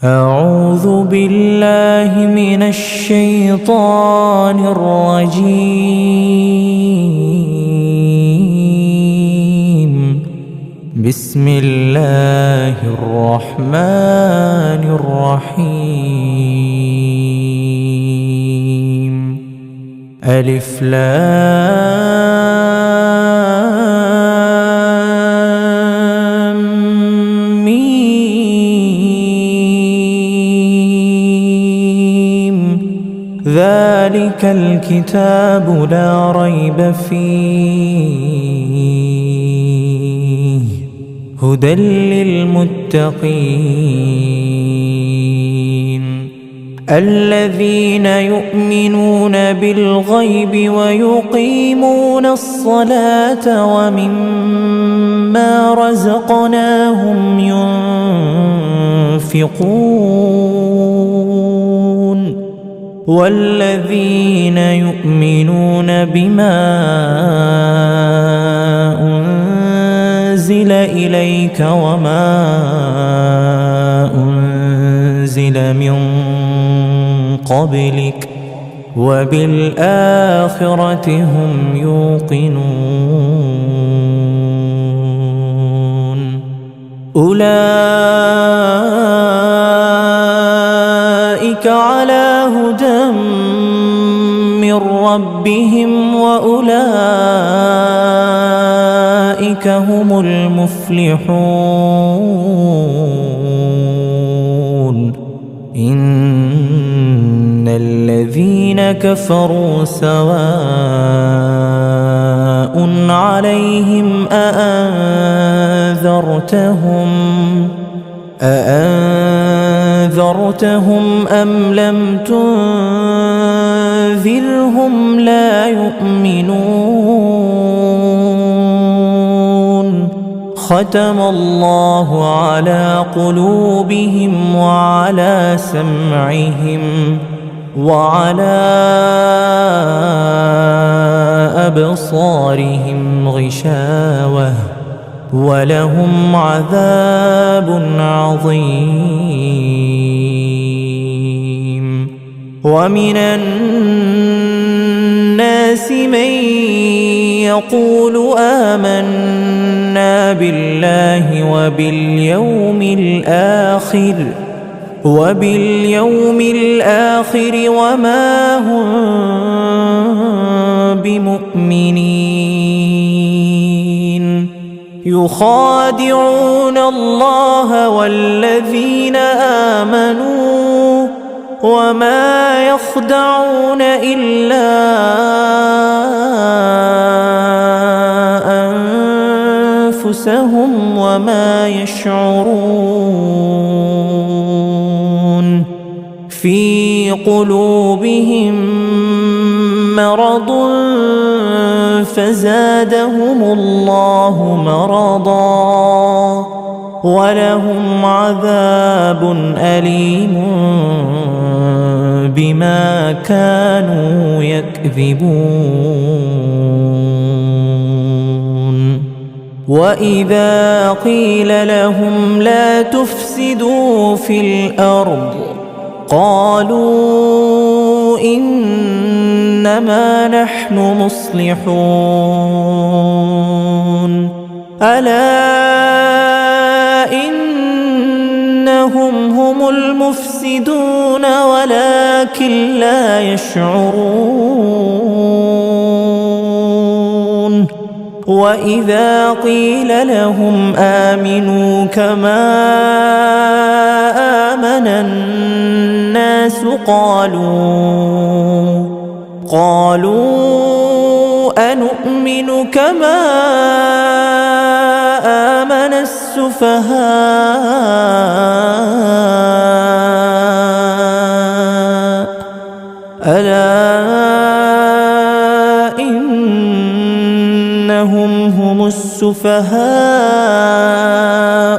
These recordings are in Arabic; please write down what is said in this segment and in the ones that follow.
أعوذ بالله من الشيطان الرجيم. بسم الله الرحمن الرحيم. ألف لام ميم. ذلك الكتاب لا ريب فيه هدى للمتقين الذين يؤمنون بالغيب ويقيمون الصلاة ومما رزقناهم ينفقون والذين يؤمنون بما أنزل إليك وما أنزل من قبلك وبالآخرة هم يوقنون أولئك على هدى من ربهم وأولئك هم المفلحون. إن الذين كفروا سواء عليهم أأنذرتهم أم لم تنذرهم لا يؤمنون. ختم الله على قلوبهم وعلى سمعهم وعلى أبصارهم غشاوة ولهم عذاب عظيم. ومن الناس من يقول آمنا بالله وباليوم الآخر وما هم بمؤمنين يخادعون الله والذين آمنوا وما يخدعون إلا أنفسهم وما يشعرون. في قلوبهم مرض فزادهم الله مرضا ولهم عذاب أليم بما كانوا يكذبون. وإذا قيل لهم لا تفسدوا في الأرض قالوا إنما نحن مصلحون ألا إنهم هم المفسدون ولكن لا يشعرون. وإذا قيل لهم آمنوا كما آمن الناس قالوا أنؤمن كما آمن السفهاء ألا إنهم هم السفهاء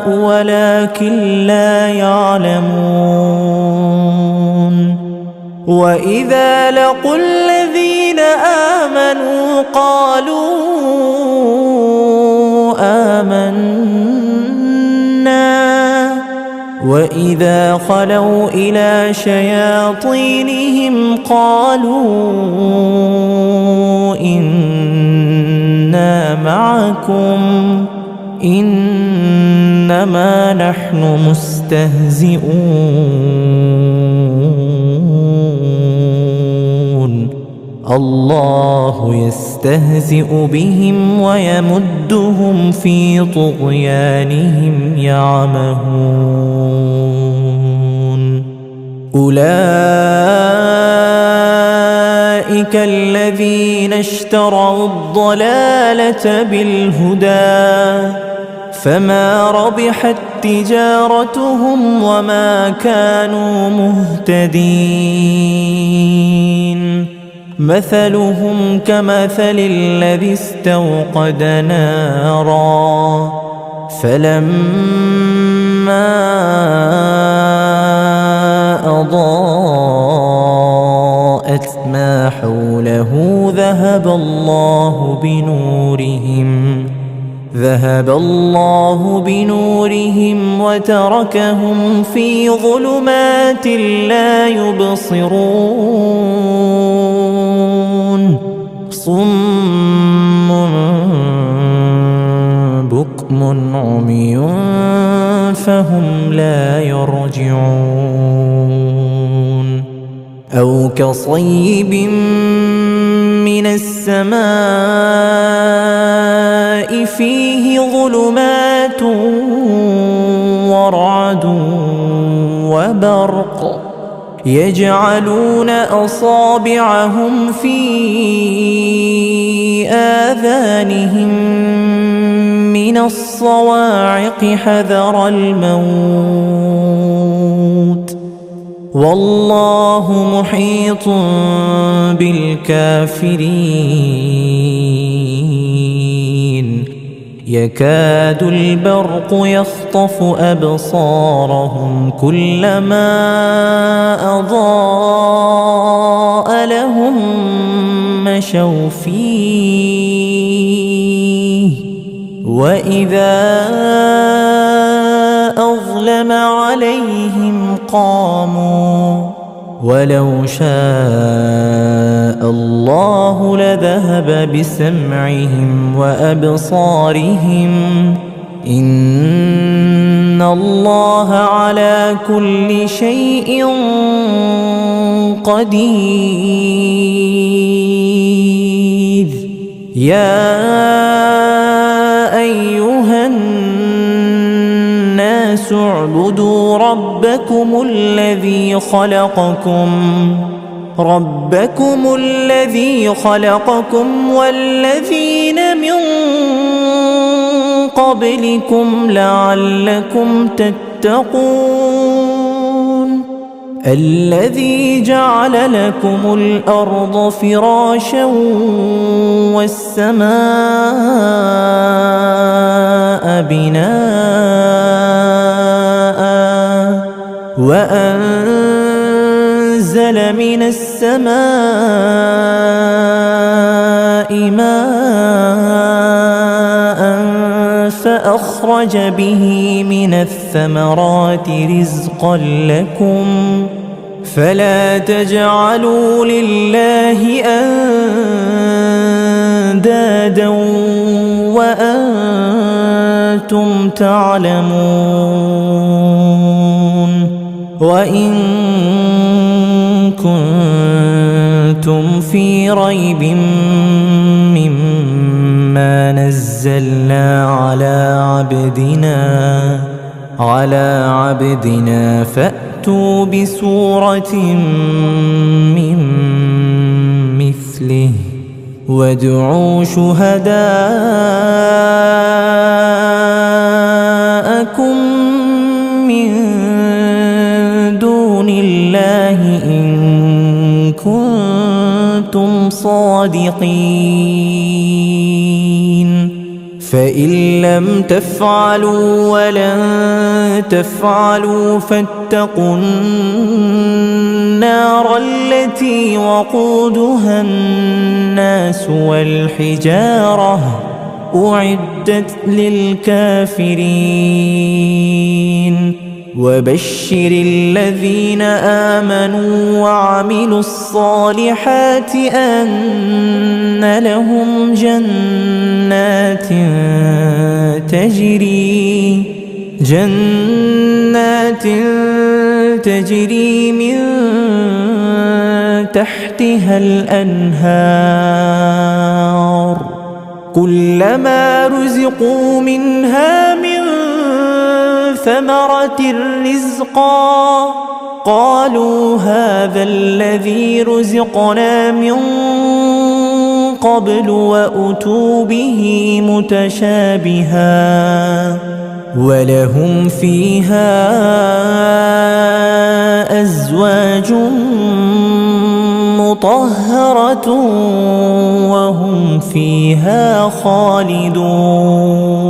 ولكن لا يعلمون. وإذا لقوا الذين آمنوا قالوا آمنا وإذا خلوا إلى شياطينهم قالوا إنا معكم إنما نحن مستهزئون الله يستهزئ بهم ويمدهم في طغيانهم يعمهون أولئك الذين اشتروا الضلالة بالهدى فما ربحت تجارتهم وما كانوا مهتدين مثلهم كمثل الذي استوقد نارا فلما أضاءت ما حوله ذهب الله بنورهم وتركهم في ظلمات لا يبصرون صم بكم عمي فهم لا يرجعون أو كصيب من السماء فيه ظلمات ورعد وبرق يجعلون أصابعهم في آذانهم من الصواعق حذر الموت والله محيط بالكافرين يكاد البرق يخطف أبصارهم كلما أضاء لهم مشوا فيه وإذا أظلم عليهم قاموا ولو شاء الله لذهب بسمعهم وأبصارهم إن الله على كل شيء قدير يا أيها الناس اعبدوا ربكم الذي خلقكم والذين من قبلكم لعلكم تتقون الذي جعل لكم الأرض فراشا والسماء بناء وأنزل من السماء ماء فأخرج به من الثمرات رزقا لكم فلا تجعلوا لله أندادا وأنتم تعلمون وإن كنتم في ريب مما نزلنا على عبدنا فأتوا بسورة من مثله وادعوا شهداءكم من دون الله إن كنتم صادقين فإن لم تفعلوا ولن تفعلوا فاتقوا النار التي وقودها الناس والحجارة أعدت للكافرين وبشر الذين آمنوا وعملوا الصالحات أن لهم جنات تجري من تحتها الأنهار كلما رزقوا منها من ثمرة رزقا قالوا هذا الذي رزقنا من قبل وأتوا به متشابها ولهم فيها أزواج مطهرة وهم فيها خالدون